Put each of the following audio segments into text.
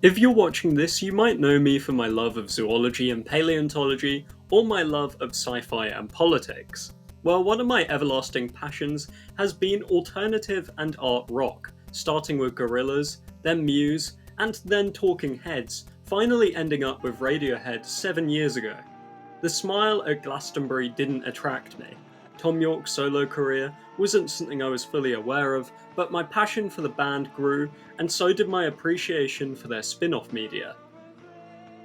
If you're watching this, you might know me for my love of zoology and paleontology, or my love of sci-fi and politics. Well, one of my everlasting passions has been alternative and art rock, starting with Gorillaz, then Muse, and then Talking Heads, finally ending up with Radiohead 7 years ago. The smile at Glastonbury didn't attract me. Thom Yorke's solo career wasn't something I was fully aware of, but my passion for the band grew, and so did my appreciation for their spin-off media.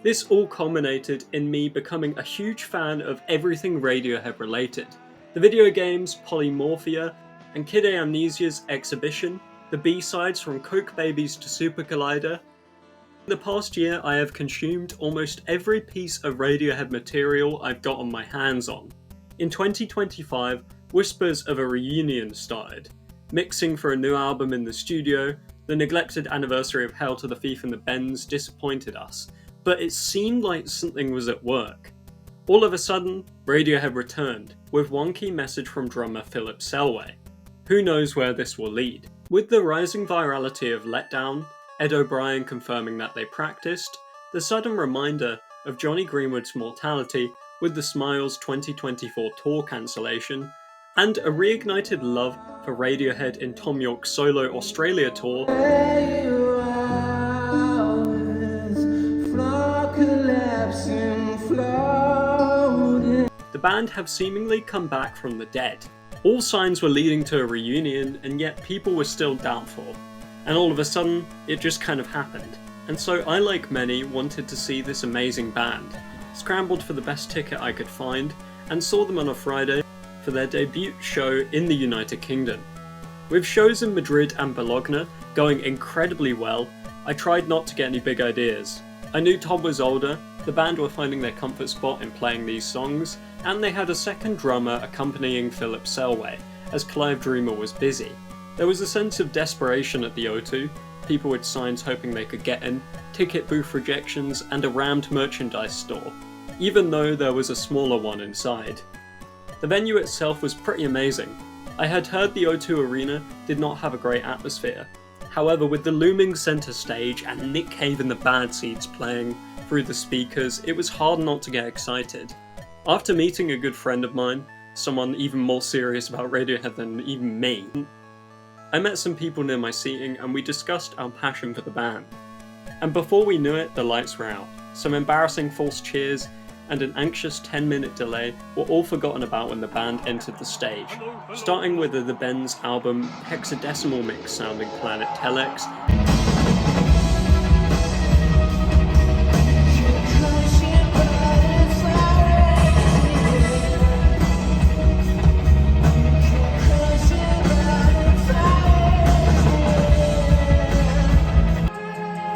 This all culminated in me becoming a huge fan of everything Radiohead related. The video games Polyfauna and Kid A Amnesia's Exhibition, the B-sides from Coke Babies to Supercollider. In the past year I have consumed almost every piece of Radiohead material I've got on my hands on. In 2025, whispers of a reunion started. Mixing for a new album in the studio, the neglected anniversary of Hail to the Thief and the Bends disappointed us, but it seemed like something was at work. All of a sudden, Radiohead returned, with one key message from drummer Philip Selway. Who knows where this will lead? With the rising virality of Letdown, Ed O'Brien confirming that they practiced, the sudden reminder of Johnny Greenwood's mortality with the Smiles 2024 tour cancellation, and a reignited love for Radiohead in Thom Yorke's solo Australia tour, the band have seemingly come back from the dead. All signs were leading to a reunion, and yet people were still doubtful. And all of a sudden, it just kind of happened. And so I, like many, wanted to see this amazing band. Scrambled for the best ticket I could find, and saw them on a Friday for their debut show in the United Kingdom. With shows in Madrid and Bologna going incredibly well, I tried not to get any big ideas. I knew Tom was older, the band were finding their comfort spot in playing these songs, and they had a second drummer accompanying Philip Selway, as Clive Dreamer was busy. There was a sense of desperation at the O2, people with signs hoping they could get in, ticket booth rejections, and a rammed merchandise store, even though there was a smaller one inside. The venue itself was pretty amazing. I had heard the O2 Arena did not have a great atmosphere. However, with the looming centre stage and Nick Cave in the bad seats playing through the speakers, it was hard not to get excited. After meeting a good friend of mine, someone even more serious about Radiohead than even me, I met some people near my seating and we discussed our passion for the band. And before we knew it, the lights were out. Some embarrassing false cheers and an anxious 10-minute delay were all forgotten about when the band entered the stage, starting with the Bends album hexadecimal mix sounding Planet Telex,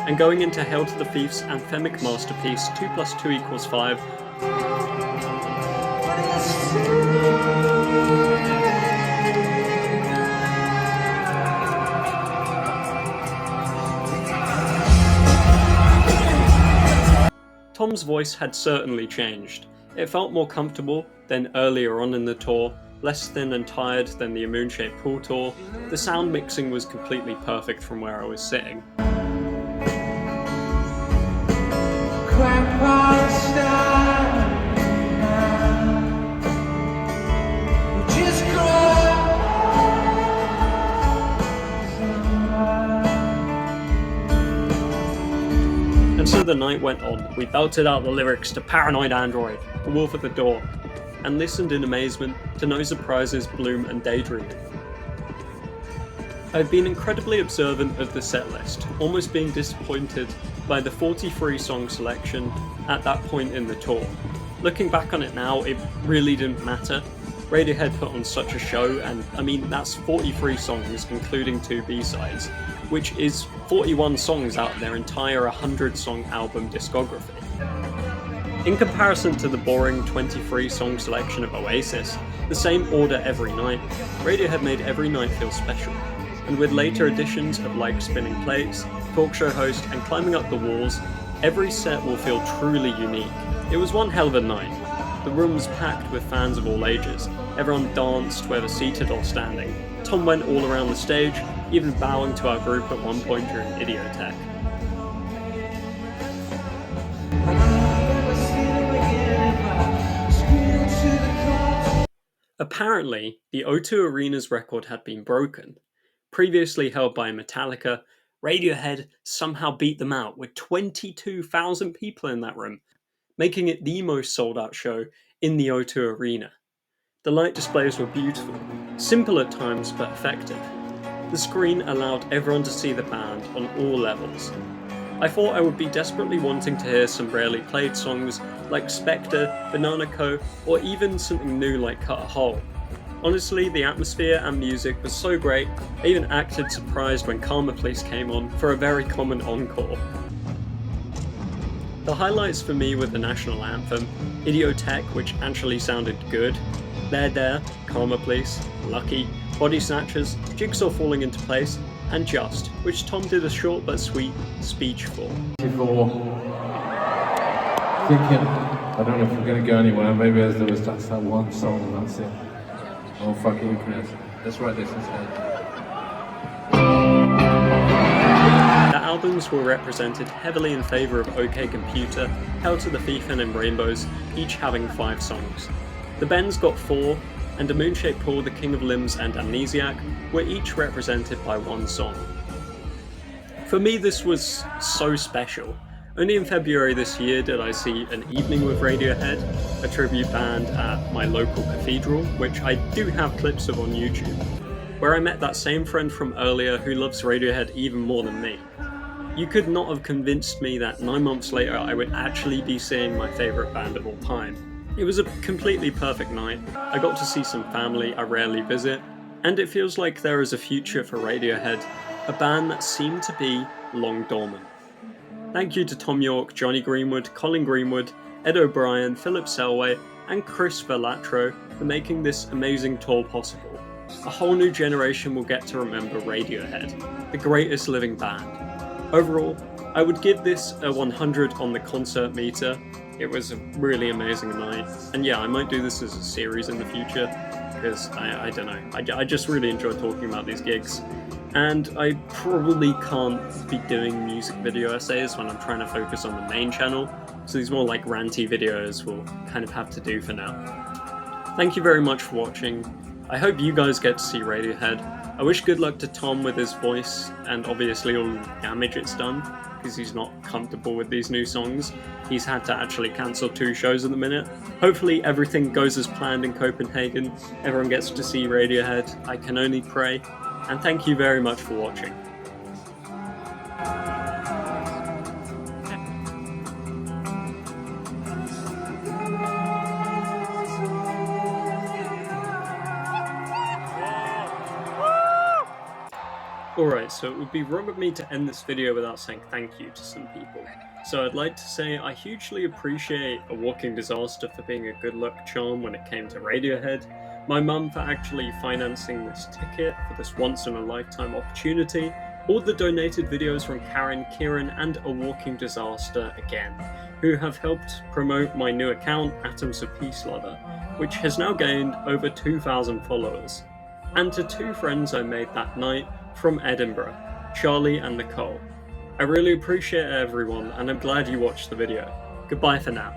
and going into Hail to the Thief's anthemic masterpiece 2 + 2 = 5. Tom's voice had certainly changed. It felt more comfortable than earlier on in the tour, less thin and tired than the Moon-Shaped Pool tour. The sound mixing was completely perfect from where I was sitting. And so the night went on. We belted out the lyrics to Paranoid Android, The Wolf at the Door, and listened in amazement to No Surprises, Bloom and Daydreaming. I've been incredibly observant of the setlist, almost being disappointed by the 43 song selection at that point in the tour. Looking back on it now, it really didn't matter. Radiohead put on such a show, and I mean that's 43 songs including 2 B-sides, which is 41 songs out of their entire 100-song album discography. In comparison to the boring 23 song selection of Oasis, the same order every night, Radiohead made every night feel special. And with later additions of Like Spinning Plates, Talk Show Host and Climbing Up the Walls, every set will feel truly unique. It was one hell of a night. The room was packed with fans of all ages. Everyone danced, whether seated or standing. Tom went all around the stage, even bowing to our group at one point during Idiotech. Apparently, the O2 Arena's record had been broken. Previously held by Metallica, Radiohead somehow beat them out with 22,000 people in that room, making it the most sold out show in the O2 Arena. The light displays were beautiful, simple at times but effective. The screen allowed everyone to see the band on all levels. I thought I would be desperately wanting to hear some rarely played songs like Spectre, Banana Co, or even something new like Cut a Hole. Honestly, the atmosphere and music was so great, I even acted surprised when Karma Police came on for a very common encore. The highlights for me were the national anthem, Idiotech, which actually sounded good, There, Karma Police, Lucky, Body Snatchers, Jigsaw Falling into Place, and Just, which Tom did a short but sweet speech for. Before thinking, I don't know if we're going to go anywhere, maybe as there was just that one song and that's it. Oh fuck it, who cares? Let's write this instead. The albums were represented heavily in favour of OK Computer, Hell to the Thief and In Rainbows, each having 5 songs. The Bends got 4, and A Moonshaped Pool, The King of Limbs and Amnesiac were each represented by 1 song. For me this was so special. Only in February this year did I see An Evening with Radiohead, a tribute band at my local cathedral, which I do have clips of on YouTube, where I met that same friend from earlier who loves Radiohead even more than me. You could not have convinced me that 9 months later I would actually be seeing my favourite band of all time. It was a completely perfect night. I got to see some family I rarely visit, and it feels like there is a future for Radiohead, a band that seemed to be long dormant. Thank you to Thom Yorke, Johnny Greenwood, Colin Greenwood, Ed O'Brien, Philip Selway, and Chris Verlatro for making this amazing tour possible. A whole new generation will get to remember Radiohead, the greatest living band. Overall, I would give this a 100 on the concert meter. It was a really amazing night, and yeah, I might do this as a series in the future, because I don't know, I just really enjoy talking about these gigs, and I probably can't be doing music video essays when I'm trying to focus on the main channel, so these more like ranty videos will kind of have to do for now. Thank you very much for watching. I hope you guys get to see Radiohead. I wish good luck to Tom with his voice, and obviously all the damage it's done, because he's not comfortable with these new songs. He's had to actually cancel 2 shows at the minute. Hopefully everything goes as planned in Copenhagen, everyone gets to see Radiohead, I can only pray, and thank you very much for watching. Alright, so it would be wrong of me to end this video without saying thank you to some people. So I'd like to say I hugely appreciate A Walking Disaster for being a good luck charm when it came to Radiohead, my mum for actually financing this ticket for this once-in-a-lifetime opportunity, all the donated videos from Karen, Kieran and A Walking Disaster again, who have helped promote my new account, Atoms of Peace Lover, which has now gained over 2,000 followers. And to 2 friends I made that night from Edinburgh, Charlie and Nicole. I really appreciate everyone, and I'm glad you watched the video. Goodbye for now.